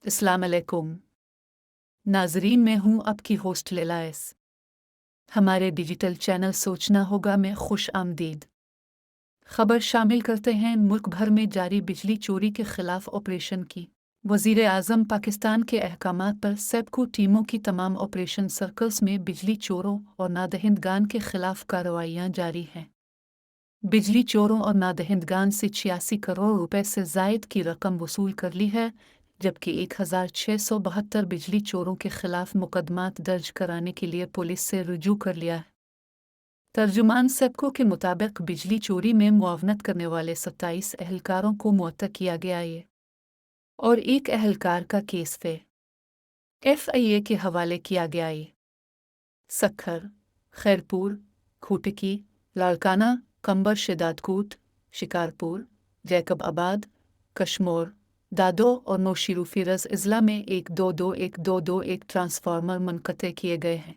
अस्सलाम अलैकुम नाजरीन, मैं हूँ आपकी होस्ट लैला एस। हमारे डिजिटल चैनल सोचना होगा में खुश आमदीद। खबर शामिल करते हैं मुल्क भर में जारी बिजली चोरी के खिलाफ ऑपरेशन की। वज़ीर आज़म पाकिस्तान के अहकामात पर सेबको टीमों की तमाम ऑपरेशन सर्कल्स में बिजली चोरों और नादहिंदगान के खिलाफ कार्रवाइयाँ जारी हैं। बिजली चोरों और नादहिंदगान से 86 करोड़ रुपए से जायद की रकम वसूल कर ली है, जबकि 1672 बिजली चोरों के खिलाफ मुकदमात दर्ज कराने के लिए पुलिस से रुजू कर लिया है। तर्जुमान सेबको के मुताबिक बिजली चोरी में मुआवनत करने वाले 27 एहलकारों को मुअत्तल किया गया है और एक एहलकार का केस FIA के हवाले किया गया है। सक्खर, खैरपुर, खूटकी, लाड़काना, कंबर शिदातकोट, शिकारपुर, जैकब आबाद, कशमोर, दादो और नौशीरू फिरज अजला में 122-122 ट्रांसफार्मर मुनक़ते किए गए हैं।